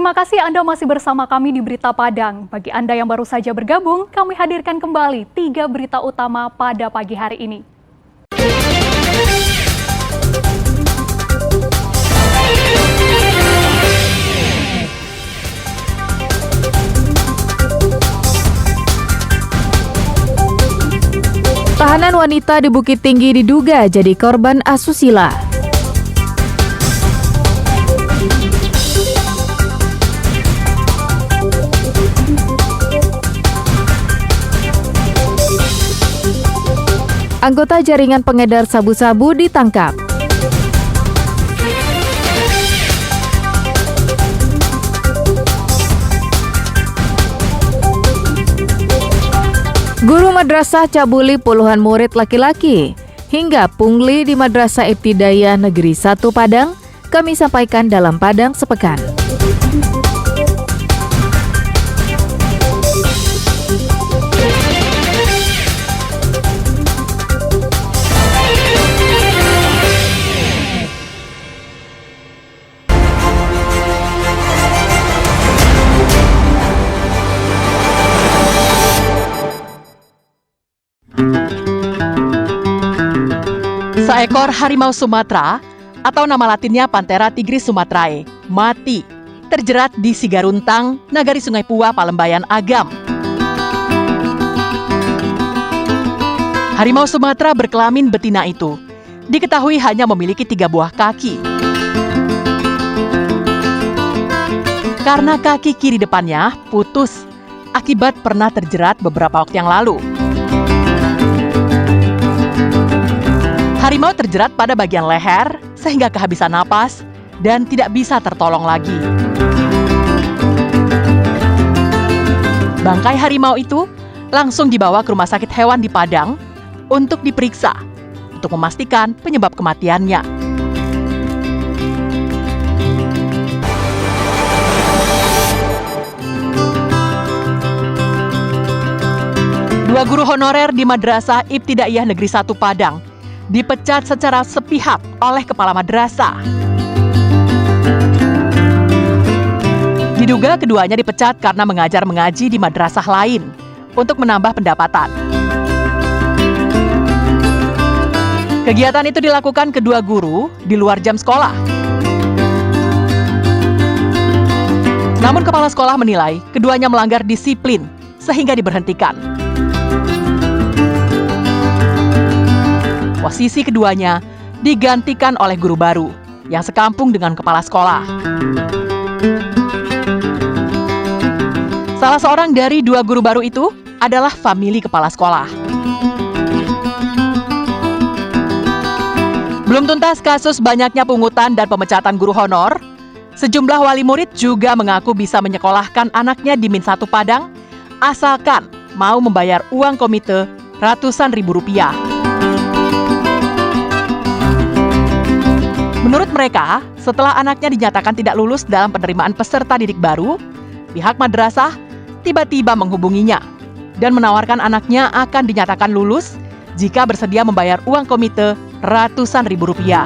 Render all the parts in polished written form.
Terima kasih Anda masih bersama kami di Berita Padang. Bagi Anda yang baru saja bergabung, kami hadirkan kembali 3 berita utama pada pagi hari ini. Tahanan wanita di Bukit Tinggi diduga jadi korban asusila. Anggota jaringan pengedar sabu-sabu ditangkap. Guru madrasah cabuli puluhan murid laki-laki. Hingga pungli di Madrasah Ibtidaiyah Negeri 1 Padang, kami sampaikan dalam Padang Sepekan. Seekor harimau Sumatera, atau nama latinnya Panthera tigris sumatrae, mati, terjerat di Sigaruntang, Nagari Sungai Pua, Palembayan, Agam. Harimau Sumatera berkelamin betina itu diketahui hanya memiliki 3 buah kaki. Karena kaki kiri depannya putus akibat pernah terjerat beberapa waktu yang lalu. Harimau terjerat pada bagian leher sehingga kehabisan napas dan tidak bisa tertolong lagi. Bangkai harimau itu langsung dibawa ke rumah sakit hewan di Padang untuk diperiksa untuk memastikan penyebab kematiannya. Dua guru honorer di Madrasah Ibtidaiyah Negeri 1 Padang dipecat secara sepihak oleh kepala madrasah. Diduga keduanya dipecat karena mengajar mengaji di madrasah lain untuk menambah pendapatan. Kegiatan itu dilakukan kedua guru di luar jam sekolah. Namun kepala sekolah menilai keduanya melanggar disiplin sehingga diberhentikan. Posisi keduanya digantikan oleh guru baru yang sekampung dengan kepala sekolah. Salah seorang dari 2 guru baru itu adalah famili kepala sekolah. Belum tuntas kasus banyaknya pungutan dan pemecatan guru honor, sejumlah wali murid juga mengaku bisa menyekolahkan anaknya di Min 1 Padang asalkan mau membayar uang komite ratusan ribu rupiah. Menurut mereka, setelah anaknya dinyatakan tidak lulus dalam penerimaan peserta didik baru, pihak madrasah tiba-tiba menghubunginya dan menawarkan anaknya akan dinyatakan lulus jika bersedia membayar uang komite ratusan ribu rupiah.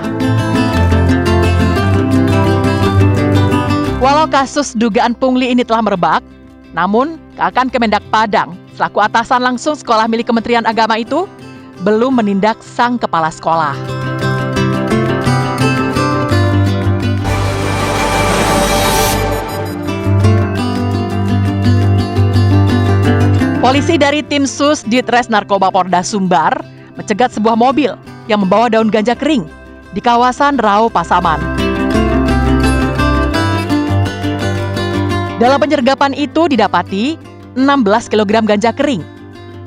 Walau kasus dugaan pungli ini telah merebak, namun Kakan Kemendak Padang selaku atasan langsung sekolah milik Kementerian Agama itu belum menindak sang kepala sekolah. Polisi dari tim Sus Ditres Narkoba Polda Sumbar mencegat sebuah mobil yang membawa daun ganja kering di kawasan Rau Pasaman. Dalam penyergapan itu didapati 16 kg ganja kering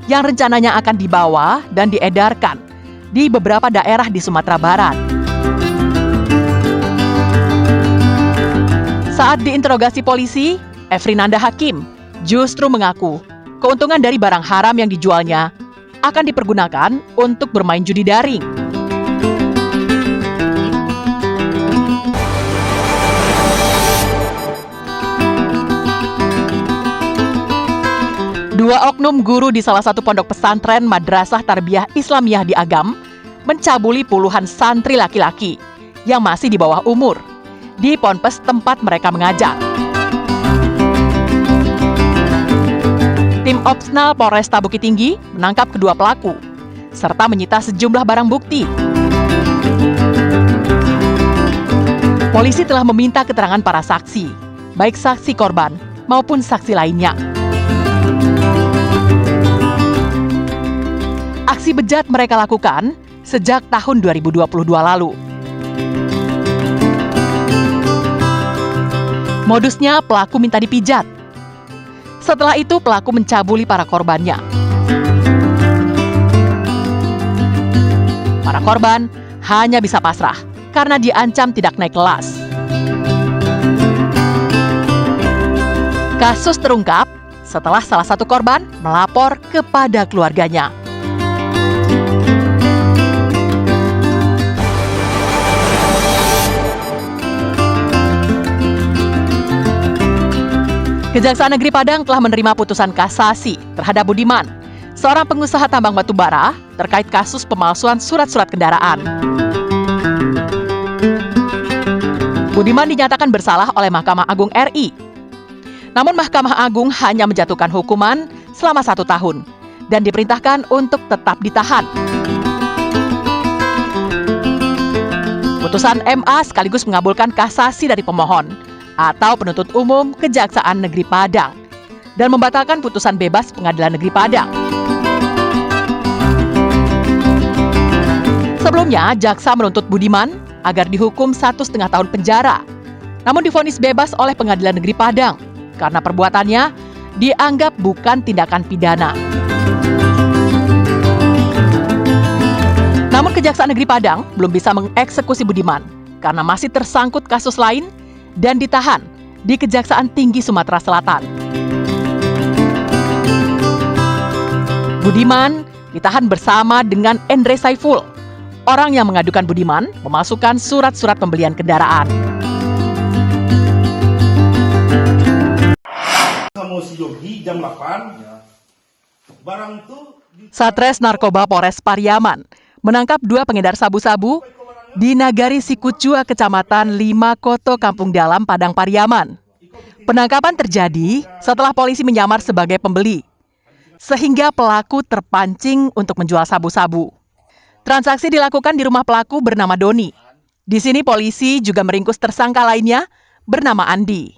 yang rencananya akan dibawa dan diedarkan di beberapa daerah di Sumatera Barat. Saat diinterogasi polisi, Efrinanda Hakim justru mengaku keuntungan dari barang haram yang dijualnya akan dipergunakan untuk bermain judi daring. Dua oknum guru di salah satu pondok pesantren Madrasah Tarbiyah Islamiyah di Agam mencabuli puluhan santri laki-laki yang masih di bawah umur di ponpes tempat mereka mengajar. Tim Opsnal Polresta Bukit Tinggi menangkap kedua pelaku, serta menyita sejumlah barang bukti. Polisi telah meminta keterangan para saksi, baik saksi korban maupun saksi lainnya. Aksi bejat mereka lakukan sejak tahun 2022 lalu. Modusnya pelaku minta dipijat. Setelah itu pelaku mencabuli para korbannya. Para korban hanya bisa pasrah karena diancam tidak naik kelas. Kasus terungkap setelah salah satu korban melapor kepada keluarganya. Kejaksaan Negeri Padang telah menerima putusan kasasi terhadap Budiman, seorang pengusaha tambang batu bara, terkait kasus pemalsuan surat-surat kendaraan. Budiman dinyatakan bersalah oleh Mahkamah Agung RI. Namun Mahkamah Agung hanya menjatuhkan hukuman selama 1 tahun dan diperintahkan untuk tetap ditahan. Putusan MA sekaligus mengabulkan kasasi dari pemohon atau penuntut umum Kejaksaan Negeri Padang dan membatalkan putusan bebas Pengadilan Negeri Padang. Sebelumnya, jaksa menuntut Budiman agar dihukum 1,5 tahun penjara, namun divonis bebas oleh Pengadilan Negeri Padang karena perbuatannya dianggap bukan tindakan pidana. Namun Kejaksaan Negeri Padang belum bisa mengeksekusi Budiman karena masih tersangkut kasus lain dan ditahan di Kejaksaan Tinggi Sumatera Selatan. Budiman ditahan bersama dengan Endre Saiful, orang yang mengadukan Budiman memasukkan surat-surat pembelian kendaraan. Satres Narkoba Polres Pariaman menangkap 2 pengedar sabu-sabu di Nagari Sikucua, Kecamatan 5 Koto, Kampung Dalam, Padang Pariaman. Penangkapan terjadi setelah polisi menyamar sebagai pembeli, sehingga pelaku terpancing untuk menjual sabu-sabu. Transaksi dilakukan di rumah pelaku bernama Doni. Di sini polisi juga meringkus tersangka lainnya bernama Andi.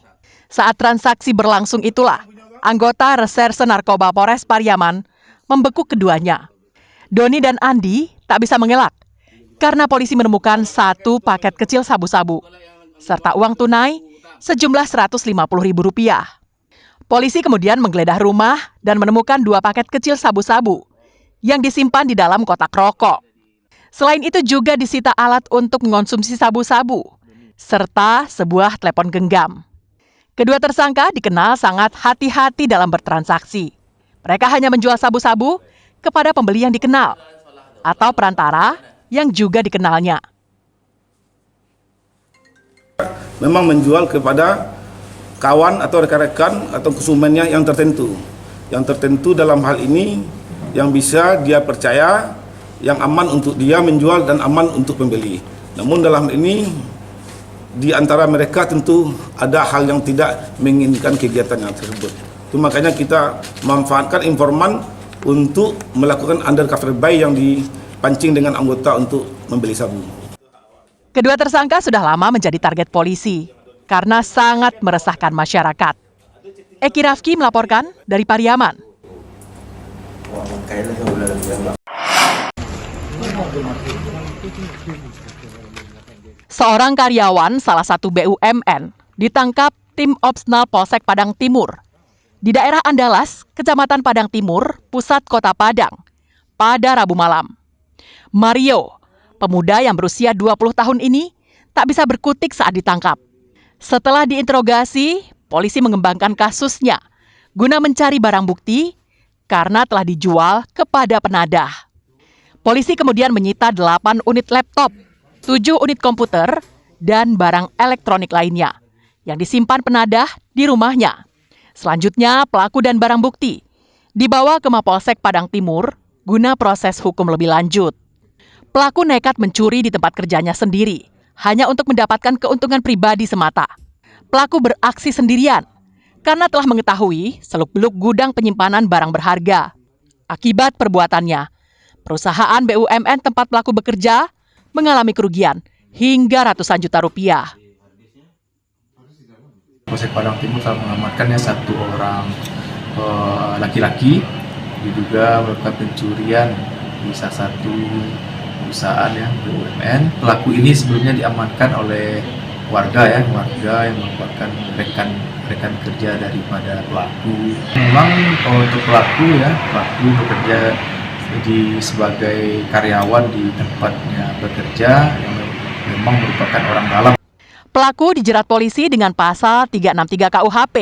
Saat transaksi berlangsung itulah, anggota Reserse Narkoba Polres Pariaman membekuk keduanya. Doni dan Andi tak bisa mengelak karena polisi menemukan 1 paket kecil sabu-sabu, serta uang tunai sejumlah Rp150.000. Polisi kemudian menggeledah rumah dan menemukan 2 paket kecil sabu-sabu yang disimpan di dalam kotak rokok. Selain itu juga disita alat untuk mengonsumsi sabu-sabu, serta sebuah telepon genggam. Kedua tersangka dikenal sangat hati-hati dalam bertransaksi. Mereka hanya menjual sabu-sabu kepada pembeli yang dikenal, atau perantara yang juga dikenalnya. Memang menjual kepada kawan atau rekan-rekan atau konsumennya yang tertentu. Yang tertentu dalam hal ini yang bisa dia percaya, yang aman untuk dia menjual dan aman untuk pembeli. Namun dalam ini di antara mereka tentu ada hal yang tidak menginginkan kegiatan yang tersebut. Itu makanya kita memanfaatkan informan untuk melakukan undercover buy yang dipancing dengan anggota untuk membeli sabu. Kedua tersangka sudah lama menjadi target polisi karena sangat meresahkan masyarakat. Eki Rafki melaporkan dari Pariaman. Seorang karyawan salah satu BUMN ditangkap tim Opsnal Polsek Padang Timur di daerah Andalas, Kecamatan Padang Timur, pusat kota Padang, pada Rabu malam. Mario, pemuda yang berusia 20 tahun ini, tak bisa berkutik saat ditangkap. Setelah diinterogasi, polisi mengembangkan kasusnya guna mencari barang bukti karena telah dijual kepada penadah. Polisi kemudian menyita 8 unit laptop, 7 unit komputer, dan barang elektronik lainnya yang disimpan penadah di rumahnya. Selanjutnya, pelaku dan barang bukti dibawa ke Mapolsek Padang Timur guna proses hukum lebih lanjut. Pelaku nekat mencuri di tempat kerjanya sendiri, hanya untuk mendapatkan keuntungan pribadi semata. Pelaku beraksi sendirian, karena telah mengetahui seluk-beluk gudang penyimpanan barang berharga. Akibat perbuatannya, perusahaan BUMN tempat pelaku bekerja mengalami kerugian hingga ratusan juta rupiah. Polsek Padang Timur telah mengamankan satu orang laki-laki diduga melakukan pencurian di salah satu perusahaan BUMN. Pelaku ini sebelumnya diamankan oleh warga yang merupakan rekan kerja daripada pelaku. Memang untuk pelaku bekerja sebagai karyawan di tempatnya bekerja yang memang merupakan orang dalam. Pelaku dijerat polisi dengan pasal 363 KUHP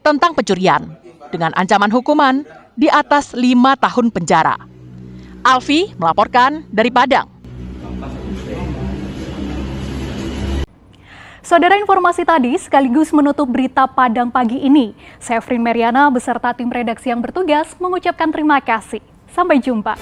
tentang pencurian dengan ancaman hukuman di atas 5 tahun penjara. Alfi melaporkan dari Padang. Saudara, informasi tadi sekaligus menutup berita Padang pagi ini. Saya Frin Meriana beserta tim redaksi yang bertugas mengucapkan terima kasih. Sampai jumpa.